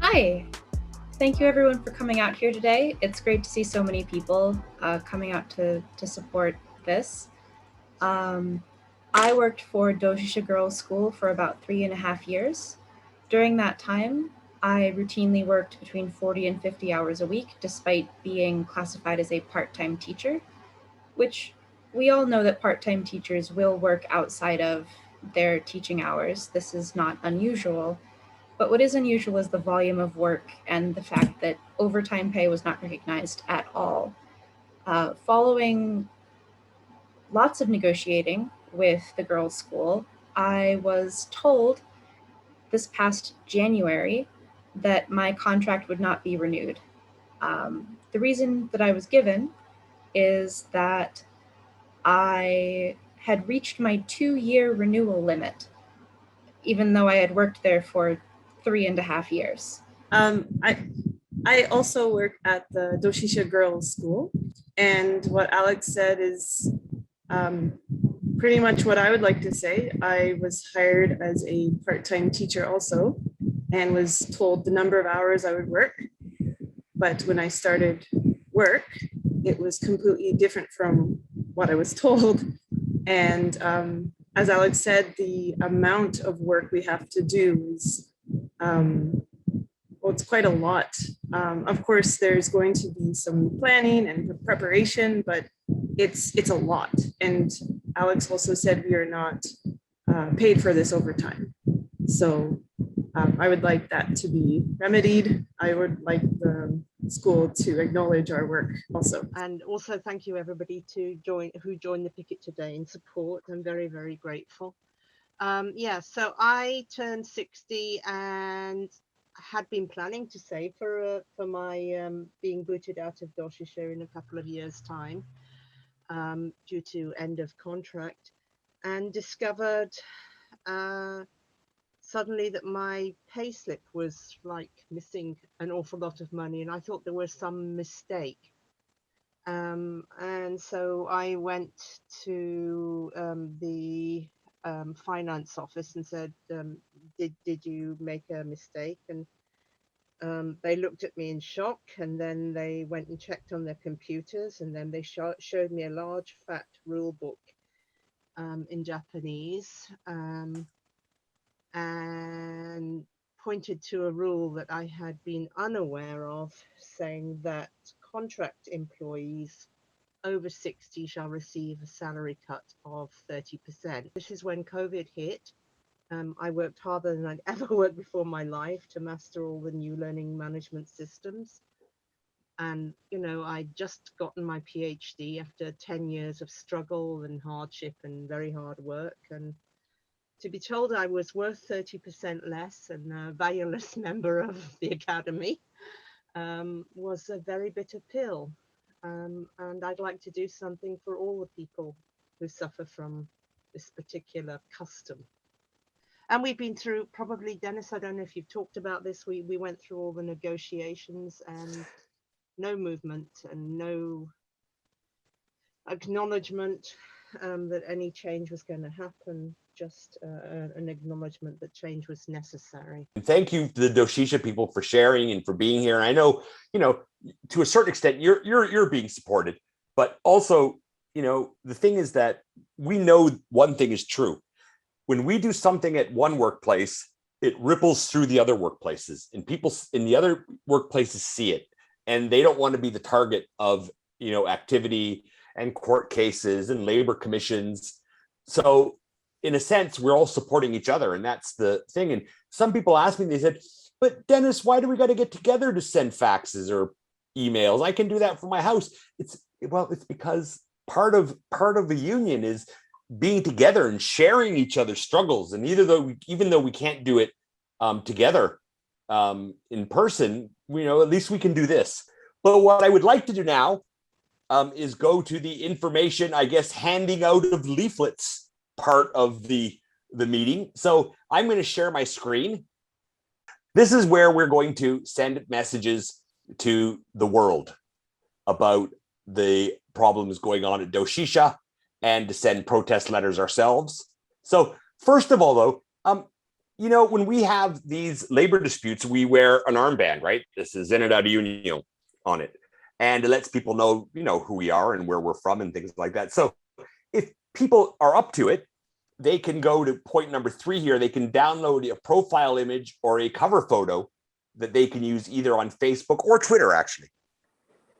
Hi. Thank you everyone for coming out here today. It's great to see so many people coming out to support this. I worked for Doshisha Girls School for about 3.5 years. During that time, I routinely worked between 40 and 50 hours a week, despite being classified as a part-time teacher, which we all know that part-time teachers will work outside of their teaching hours. This is not unusual. But what is unusual is the volume of work and the fact that overtime pay was not recognized at all. Following lots of negotiating with the girls' school, I was told this past January that my contract would not be renewed. The reason that I was given is that I had reached my 2-year renewal limit, even though I had worked there for 3.5 years. I also work at the Doshisha Girls School, and what Alex said is pretty much what I would like to say. I was hired as a part-time teacher also, and was told the number of hours I would work. But when I started work, it was completely different from what I was told. And as Alex said, the amount of work we have to do is well, it's quite a lot. Of course, there's going to be some planning and preparation, but it's a lot. And Alex also said we are not paid for this overtime. So I would like that to be remedied. I would like the school to acknowledge our work also. And also thank you everybody who joined the Picket today in support. I'm very, very grateful. So I turned 60 and had been planning to save for my being booted out of Doshisha in a couple of years' time due to end of contract, and discovered suddenly that my payslip was like missing an awful lot of money, and I thought there was some mistake. And so I went to the finance office and said, did you make a mistake? And they looked at me in shock, and then they went and checked on their computers, and then they showed me a large fat rule book in Japanese, and pointed to a rule that I had been unaware of, saying that contract employees over 60 shall receive a salary cut of 30%. This is when COVID hit. I worked harder than I'd ever worked before in my life to master all the new learning management systems. And, I'd just gotten my PhD after 10 years of struggle and hardship and very hard work. And to be told I was worth 30% less and a valueless member of the academy was a very bitter pill. And I'd like to do something for all the people who suffer from this particular custom. And we've been through, probably, Dennis, I don't know if you've talked about this, we went through all the negotiations and no movement and no acknowledgement that any change was going to happen, just an acknowledgement that change was necessary. Thank you to the Doshisha people for sharing and for being here. And I know, to a certain extent, you're being supported, but also, the thing is that we know one thing is true. When we do something at one workplace, it ripples through the other workplaces, and people in the other workplaces see it, and they don't want to be the target of, activity and court cases and labor commissions. So in a sense, we're all supporting each other, and that's the thing. And some people asked me, they said, but Dennis, why do we got to get together to send faxes or emails? I can do that from my house. It's because part of the union is being together and sharing each other's struggles. And even though we can't do it together in person, at least we can do this. But what I would like to do now is go to the information, I guess, handing out of leaflets part of the meeting. So I'm going to share my screen. This is where we're going to send messages to the world about the problems going on at Doshisha, and to send protest letters ourselves. So first of all, though, you know, when we have these labor disputes, we wear an armband, right? This is Zenidad Union on it. And it lets people know, you know, who we are and where we're from and things like that. So if people are up to it, they can go to point number 3 here. They can download a profile image or a cover photo that they can use either on Facebook or Twitter, actually.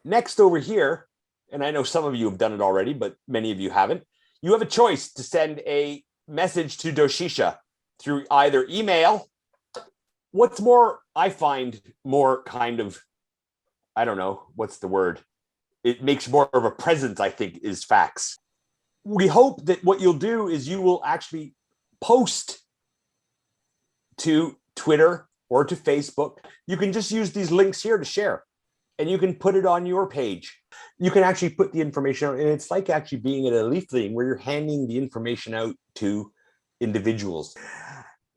Next over here, and I know some of you have done it already, but many of you haven't, you have a choice to send a message to Doshisha through either email. What's more, I find more kind of, I don't know, what's the word? It makes more of a presence, I think, is fax. We hope that what you'll do is you will actually post to Twitter or to Facebook. You can just use these links here to share, and you can put it on your page. You can actually put the information out, and it's like actually being at a leafleting where you're handing the information out to individuals.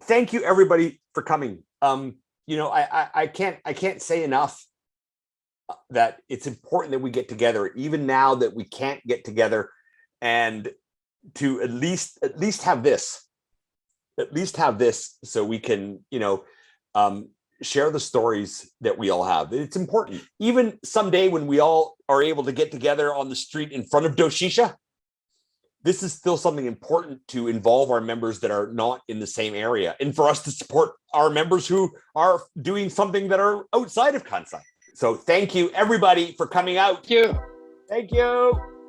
Thank you, everybody, for coming. You know, I can't say enough that it's important that we get together, even now that we can't get together, and to at least have this, so we can, you know, share the stories that we all have. It's important. Even someday when we all are able to get together on the street in front of Doshisha, this is still something important to involve our members that are not in the same area, and for us to support our members who are doing something that are outside of Kansai. So thank you, everybody, for coming out. Thank you. Thank you.